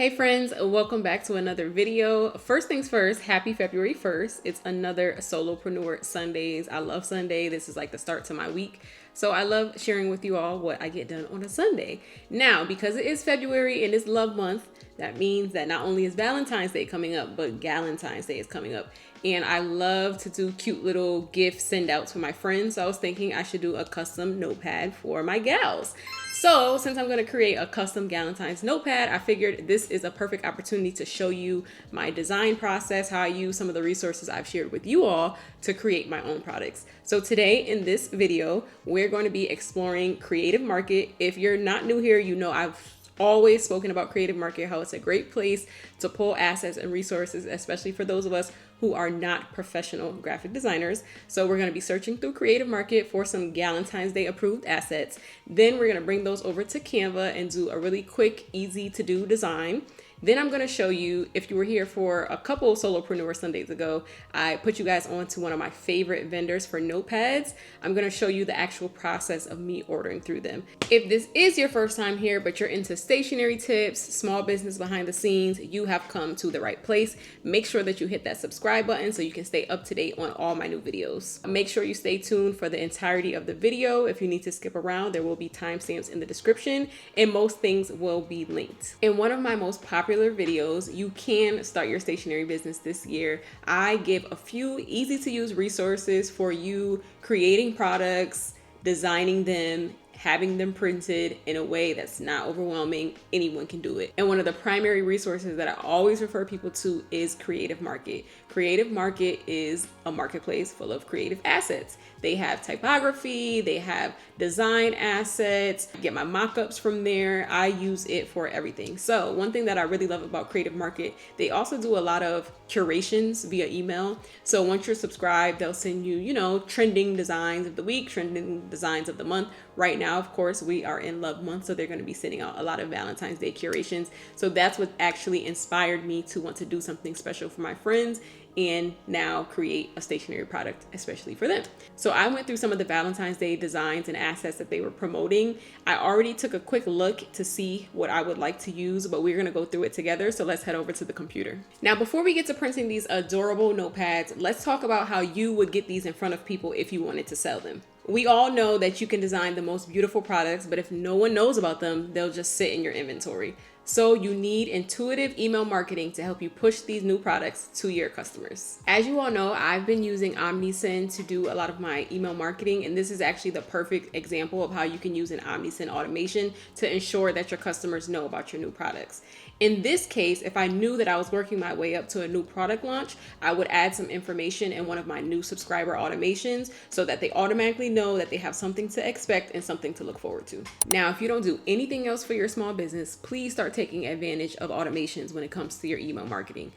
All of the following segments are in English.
Hey friends, welcome back to another video. First things first, happy February 1st. It's another Solopreneur Sundays. I love Sunday. This is like the start to my week. So I love sharing with you all what I get done on a Sunday. Now, because it is February and it's love month, that means that not only is Valentine's Day coming up, but Galentine's Day is coming up. And I love to do cute little gift send outs for my friends. So I was thinking I should do a custom notepad for my gals. So since I'm going to create a custom Galentine's notepad, I figured this is a perfect opportunity to show you my design process, how I use some of the resources I've shared with you all to create my own products. So today in this video, we're going to be exploring Creative Market. If you're not new here, you know I've always spoken about Creative Market, how it's a great place to pull assets and resources, especially for those of us who are not professional graphic designers. So we're going to be searching through Creative Market for some Galentine's Day approved assets. Then we're going to bring those over to Canva and do a really quick, easy to do design. Then I'm going to show you, if you were here for a couple of Solopreneur Sundays ago, I put you guys on to one of my favorite vendors for notepads. I'm going to show you the actual process of me ordering through them. If this is your first time here, but you're into stationery tips, small business behind the scenes, you have come to the right place. Make sure that you hit that subscribe button so you can stay up to date on all my new videos. Make sure you stay tuned for the entirety of the video. If you need to skip around, there will be timestamps in the description and most things will be linked. In one of my most popular videos, You Can Start Your Stationery Business This Year, I give a few easy to use resources for you creating products, designing them, having them printed in a way that's not overwhelming. Anyone can do it. And one of the primary resources that I always refer people to is Creative Market. Creative Market is a marketplace full of creative assets. They have typography, they have design assets. I get my mock-ups from there. I use it for everything. So one thing that I really love about Creative Market, they also do a lot of curations via email. So once you're subscribed, they'll send you, trending designs of the week, trending designs of the month. Right now, of course, we are in Love Month, so they're going to be sending out a lot of Valentine's Day curations. So that's what actually inspired me to want to do something special for my friends and now create a stationery product, especially for them. So I went through some of the Valentine's Day designs and assets that they were promoting. I already took a quick look to see what I would like to use, but we're gonna go through it together. So let's head over to the computer. Now, before we get to printing these adorable notepads, let's talk about how you would get these in front of people if you wanted to sell them. We all know that you can design the most beautiful products, but if no one knows about them, they'll just sit in your inventory. So you need intuitive email marketing to help you push these new products to your customers. As you all know, I've been using OmniSend to do a lot of my email marketing, and this is actually the perfect example of how you can use an OmniSend automation to ensure that your customers know about your new products. In this case, if I knew that I was working my way up to a new product launch, I would add some information in one of my new subscriber automations so that they automatically know that they have something to expect and something to look forward to. Now, if you don't do anything else for your small business, please start taking advantage of automations when it comes to your email marketing.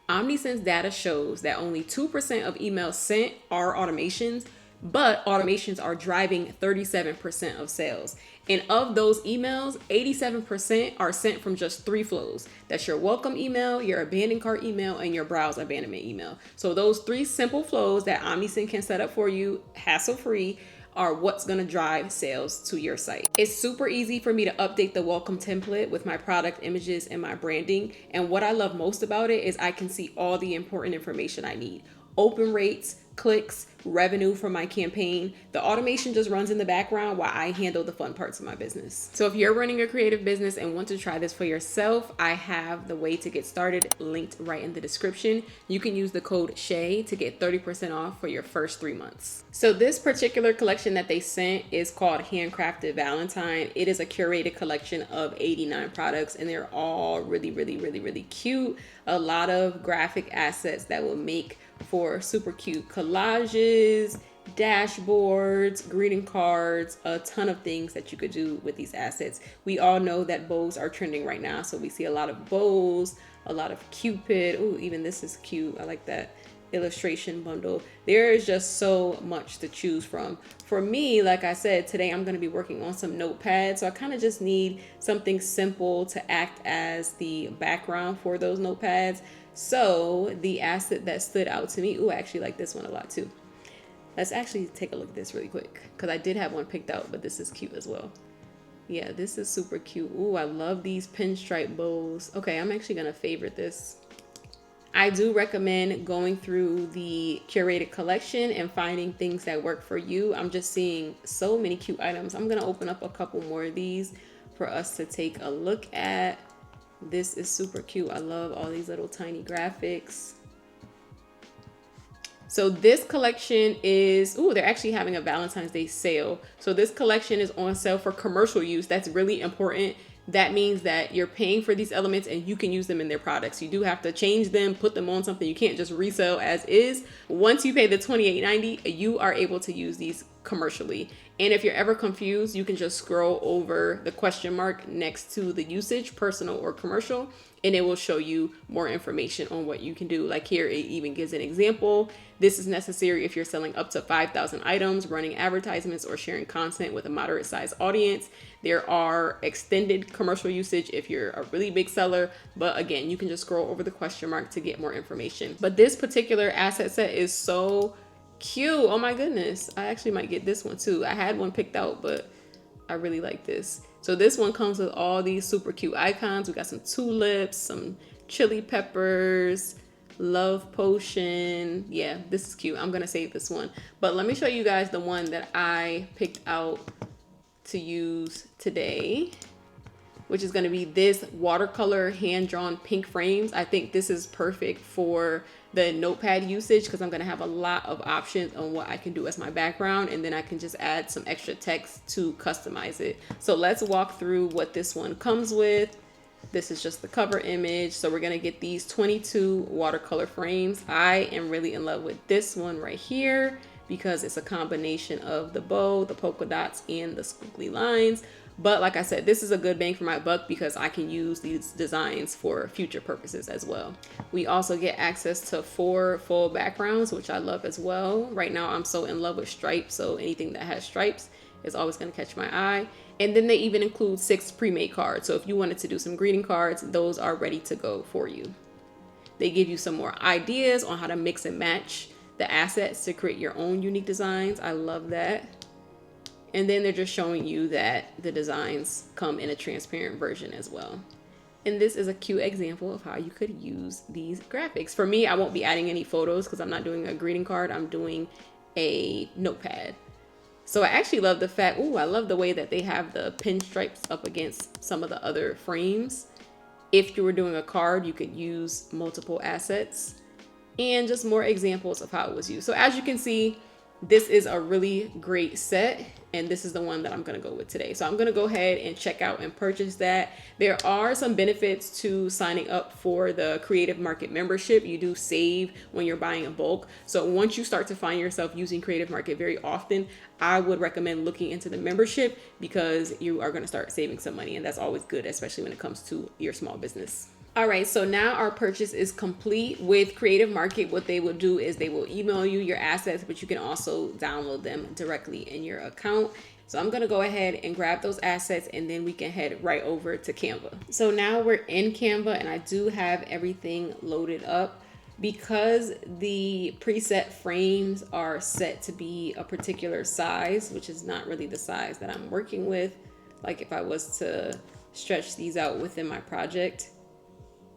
OmniSend's data shows that only 2% of emails sent are automations, but automations are driving 37% of sales. And of those emails, 87% are sent from just 3 flows. That's your welcome email, your abandoned cart email, and your browse abandonment email. So those 3 simple flows that OmniSend can set up for you, hassle-free, are what's going to drive sales to your site. It's super easy for me to update the welcome template with my product images and my branding. And what I love most about it is I can see all the important information I need. Open rates, clicks, revenue from my campaign. The automation just runs in the background while I handle the fun parts of my business. So if you're running a creative business and want to try this for yourself, I have the way to get started linked right in the description. You can use the code SHAY to get 30% off for your first 3 months. So this particular collection that they sent is called Handcrafted Valentine. It is a curated collection of 89 products and they're all really, really, really, really cute. A lot of graphic assets that will make for super cute collages, dashboards, greeting cards, a ton of things that you could do with these assets. We all know that bows are trending right now, so we see a lot of bows, a lot of Cupid. Ooh, even this is cute. I like that illustration bundle. There is just so much to choose from. For me, like I said, today I'm going to be working on some notepads, so I kind of just need something simple to act as the background for those notepads. So the asset that stood out to me, ooh, I actually like this one a lot too. Let's actually take a look at this really quick because I did have one picked out, but this is cute as well. Yeah, this is super cute. Ooh, I love these pinstripe bows. Okay, I'm actually gonna favorite this. I do recommend going through the curated collection and finding things that work for you. I'm just seeing so many cute items. I'm gonna open up a couple more of these for us to take a look at. This is super cute. I love all these little tiny graphics. So this collection is, ooh, they're actually having a Valentine's Day sale. So this collection is on sale for commercial use. That's really important. That means that you're paying for these elements and you can use them in their products. You do have to change them, put them on something. You can't just resell as is. Once you pay the $28.90, you are able to use these commercially. And if you're ever confused, you can just scroll over the question mark next to the usage, personal or commercial, and it will show you more information on what you can do. Like here, it even gives an example. This is necessary if you're selling up to 5,000 items, running advertisements, or sharing content with a moderate sized audience. There are extended commercial usage if you're a really big seller. But again, you can just scroll over the question mark to get more information. But this particular asset set is so cute. Oh my goodness. I actually might get this one too. I had one picked out, but I really like this. So this one comes with all these super cute icons. We got some tulips, some chili peppers, love potion. Yeah, this is cute. I'm gonna save this one. But let me show you guys the one that I picked out to use today, which is gonna be this watercolor hand-drawn pink frames. I think this is perfect for the notepad usage because I'm gonna have a lot of options on what I can do as my background, and then I can just add some extra text to customize it. So let's walk through what this one comes with. This is just the cover image. So we're gonna get these 22 watercolor frames. I am really in love with this one right here because it's a combination of the bow, the polka dots, and the squiggly lines. But like I said, this is a good bang for my buck because I can use these designs for future purposes as well. We also get access to 4 full backgrounds, which I love as well. Right now, I'm so in love with stripes, so anything that has stripes is always gonna catch my eye. And then they even include 6 pre-made cards. So if you wanted to do some greeting cards, those are ready to go for you. They give you some more ideas on how to mix and match the assets to create your own unique designs. I love that. And then they're just showing you that the designs come in a transparent version as well. And this is a cute example of how you could use these graphics. For me, I won't be adding any photos because I'm not doing a greeting card. I'm doing a notepad. So I actually love the fact, ooh, I love the way that they have the pinstripes up against some of the other frames. If you were doing a card, you could use multiple assets and just more examples of how it was used. So as you can see, this is a really great set, and this is the one that I'm gonna go with today. So I'm gonna go ahead and check out and purchase that. There are some benefits to signing up for the Creative Market membership. You do save when you're buying in bulk. So once you start to find yourself using Creative Market very often, I would recommend looking into the membership because you are gonna start saving some money, and that's always good, especially when it comes to your small business. All right, so now our purchase is complete. With Creative Market, what they will do is they will email you your assets, but you can also download them directly in your account. So I'm gonna go ahead and grab those assets, and then we can head right over to Canva. So now we're in Canva, and I do have everything loaded up. Because the preset frames are set to be a particular size, which is not really the size that I'm working with. Like if I was to stretch these out within my project,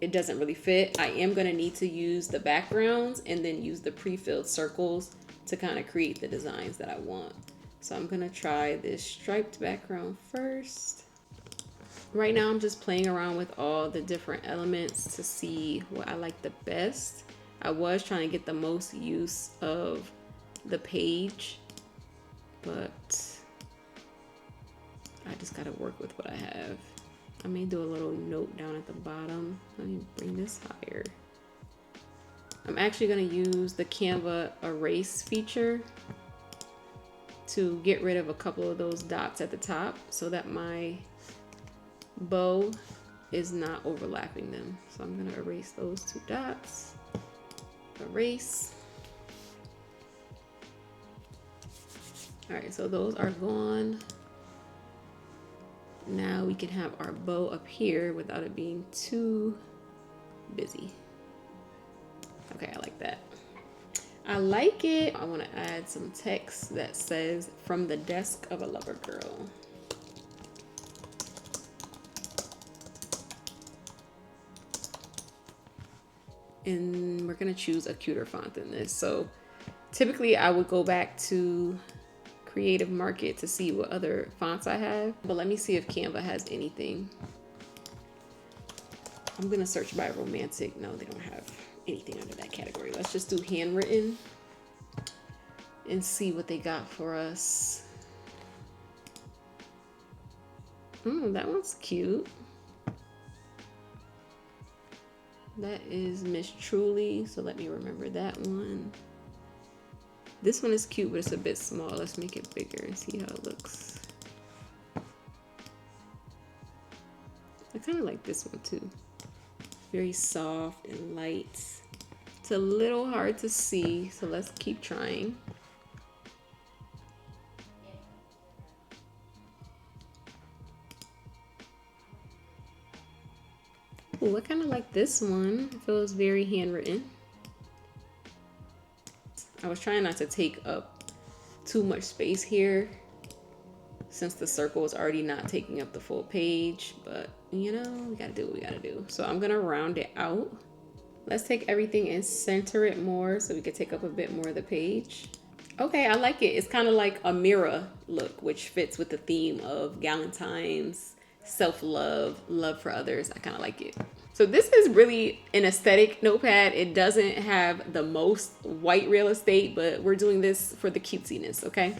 it doesn't really fit. I am gonna need to use the backgrounds and then use the pre-filled circles to kind of create the designs that I want. So I'm gonna try this striped background first. Right now I'm just playing around with all the different elements to see what I like the best. I was trying to get the most use of the page, but I just gotta work with what I have. I may do a little note down at the bottom. Let me bring this higher. I'm actually gonna use the Canva erase feature to get rid of a couple of those dots at the top so that my bow is not overlapping them. So I'm gonna erase those 2 dots. Erase. All right, so those are gone. Now we can have our bow up here without it being too busy. Okay, I like that. I like it. I want to add some text that says, "From the desk of a lover girl." And we're gonna choose a cuter font than this. So typically I would go back to Creative Market to see what other fonts I have, but let me see if Canva has anything. I'm gonna search by romantic. No, they don't have anything under that category. Let's just do handwritten and see what they got for us. That one's cute. That is Miss Truly, so let me remember that one. This one is cute, but it's a bit small. Let's make it bigger and see how it looks. I kind of like this one too. Very soft and light. It's a little hard to see, so let's keep trying. Ooh, I kind of like this one. It feels very handwritten. I was trying not to take up too much space here since the circle is already not taking up the full page, but you know, we gotta do what we gotta do. So I'm gonna round it out. Let's take everything and center it more so we can take up a bit more of the page. Okay, I like it. It's kind of like a mirror look, which fits with the theme of Valentine's, self-love, love for others. I kind of like it. So this is really an aesthetic notepad. It doesn't have the most white real estate, but we're doing this for the cutesiness, okay?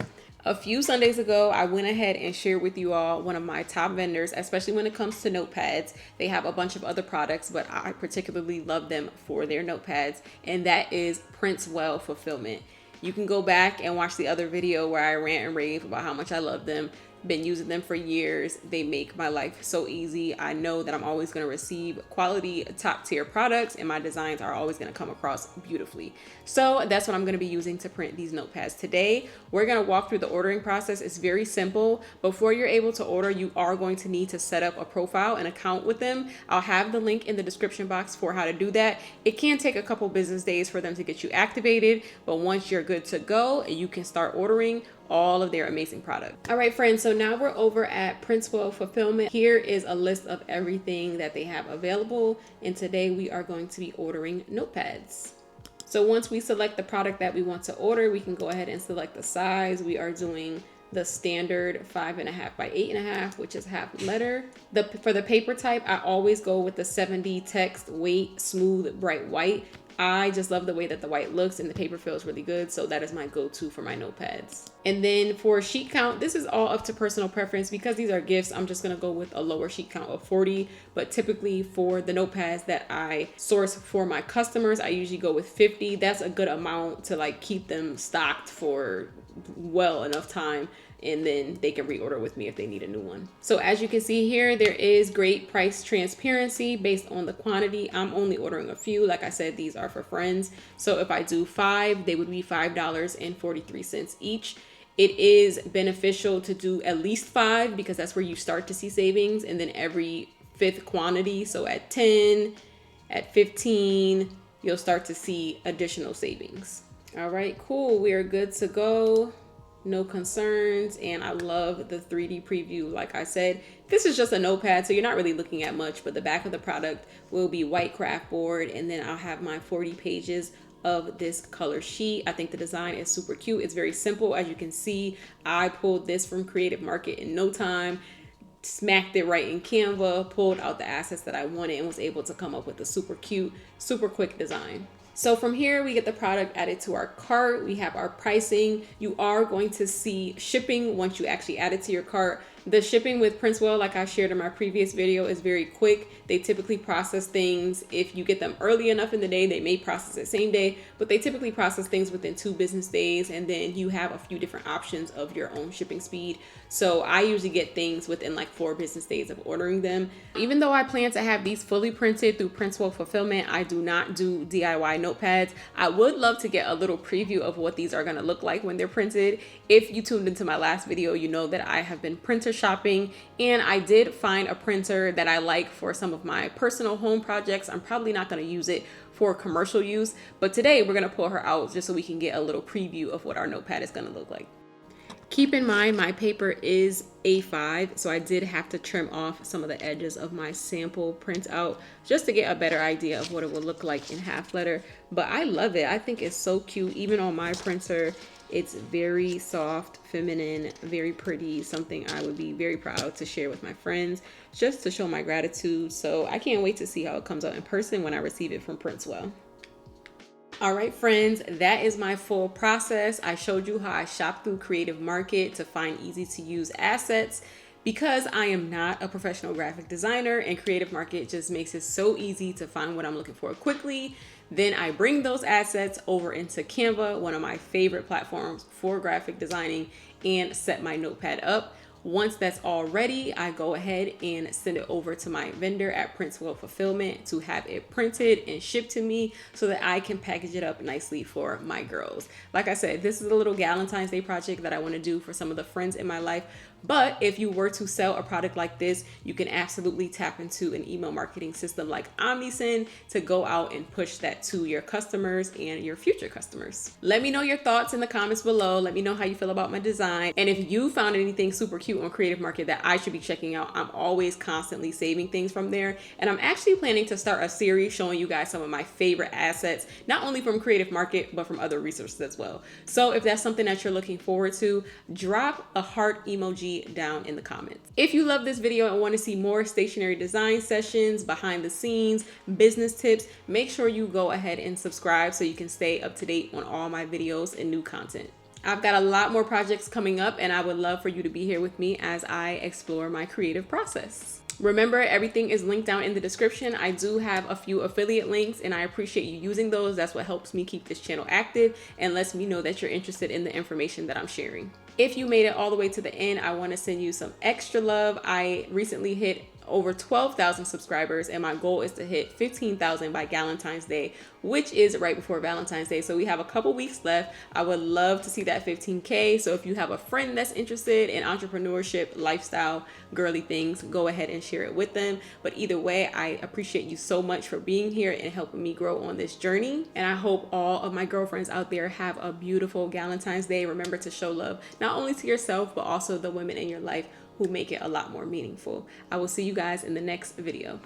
A few Sundays ago, I went ahead and shared with you all one of my top vendors, especially when it comes to notepads. They have a bunch of other products, but I particularly love them for their notepads, and that is Printswell Fulfillment. You can go back and watch the other video where I rant and rave about how much I love them. Been using them for years. They make my life so easy. I know that I'm always going to receive quality top tier products, and my designs are always going to come across beautifully. So that's what I'm going to be using to print these notepads today. We're going to walk through the ordering process. It's very simple. Before you're able to order, you are going to need to set up a profile and account with them. I'll have the link in the description box for how to do that. It can take a couple business days for them to get you activated, but once you're good to go, you can start ordering all of their amazing products. All right, friends, so now we're over at Printswell Fulfillment. Here is a list of everything that they have available, and today we are going to be ordering notepads. So once we select the product that we want to order, we can go ahead and select the size. We are doing the standard 5.5 by 8.5, which is half letter. For the paper type, I always go with the 70 text weight, smooth, bright white. I just love the way that the white looks and the paper feels really good. So that is my go-to for my notepads. And then for sheet count, this is all up to personal preference. Because these are gifts, I'm just gonna go with a lower sheet count of 40. But typically for the notepads that I source for my customers, I usually go with 50. That's a good amount to like keep them stocked for well enough time, and then they can reorder with me if they need a new one. So as you can see here, there is great price transparency based on the quantity. I'm only ordering a few. Like I said, these are for friends. So if I do 5, they would be $5.43 each. It is beneficial to do at least 5 because that's where you start to see savings, and then every 5th quantity, so at 10, at 15, you'll start to see additional savings. All right, cool. We are good to go. No concerns. And I love the 3D preview. Like I said, this is just a notepad, so you're not really looking at much, but the back of the product will be white craft board, and then I'll have my 40 pages of this color sheet. I think the design is super cute. It's very simple. As you can see, I pulled this from Creative Market in no time, smacked it right in Canva, pulled out the assets that I wanted, and was able to come up with a super cute, super quick design. So from here, we get the product added to our cart. We have our pricing. You are going to see shipping once you actually add it to your cart. The shipping with Printswell, like I shared in my previous video, is very quick. They typically process things. If you get them early enough in the day, they may process it same day, but they typically process things within 2 business days. And then you have a few different options of your own shipping speed. So I usually get things within like 4 business days of ordering them. Even though I plan to have these fully printed through Printswell Fulfillment, I do not do DIY notepads. I would love to get a little preview of what these are going to look like when they're printed. If you tuned into my last video, you know that I have been printer shopping, and I did find a printer that I like for some of my personal home projects. I'm probably not going to use it for commercial use, but today we're going to pull her out just so we can get a little preview of what our notepad is going to look like. Keep in mind my paper is A5, so I did have to trim off some of the edges of my sample printout just to get a better idea of what it would look like in half letter. But I love it. I think it's so cute. Even on my printer, it's very soft, feminine, very pretty, something I would be very proud to share with my friends just to show my gratitude. So I can't wait to see how it comes out in person when I receive it from Princewell. All right, friends, that is my full process. I showed you how I shop through Creative Market to find easy to use assets. Because I am not a professional graphic designer, and Creative Market just makes it so easy to find what I'm looking for quickly, then I bring those assets over into Canva, one of my favorite platforms for graphic designing, and set my notepad up. Once that's all ready, I go ahead and send it over to my vendor at Princewell Fulfillment to have it printed and shipped to me so that I can package it up nicely for my girls. Like I said, this is a little Valentine's Day project that I want to do for some of the friends in my life. But if you were to sell a product like this, you can absolutely tap into an email marketing system like OmniSend to go out and push that to your customers and your future customers. Let me know your thoughts in the comments below. Let me know how you feel about my design. And if you found anything super cute on Creative Market that I should be checking out, I'm always constantly saving things from there. And I'm actually planning to start a series showing you guys some of my favorite assets, not only from Creative Market, but from other resources as well. So if that's something that you're looking forward to, drop a heart emoji down in the comments. If you love this video and want to see more stationery design sessions, behind the scenes, business tips, make sure you go ahead and subscribe so you can stay up to date on all my videos and new content. I've got a lot more projects coming up, and I would love for you to be here with me as I explore my creative process. Remember, everything is linked down in the description. I do have a few affiliate links, and I appreciate you using those. That's what helps me keep this channel active and lets me know that you're interested in the information that I'm sharing. If you made it all the way to the end, I want to send you some extra love. I recently hit over 12,000 subscribers, and my goal is to hit 15,000 by Valentine's Day, which is right before Valentine's Day. So we have a couple weeks left. I would love to see that 15K. So if you have a friend that's interested in entrepreneurship, lifestyle, girly things, go ahead and share it with them. But either way, I appreciate you so much for being here and helping me grow on this journey. And I hope all of my girlfriends out there have a beautiful Valentine's Day. Remember to show love, not only to yourself, but also the women in your life who make it a lot more meaningful. I will see you guys in the next video.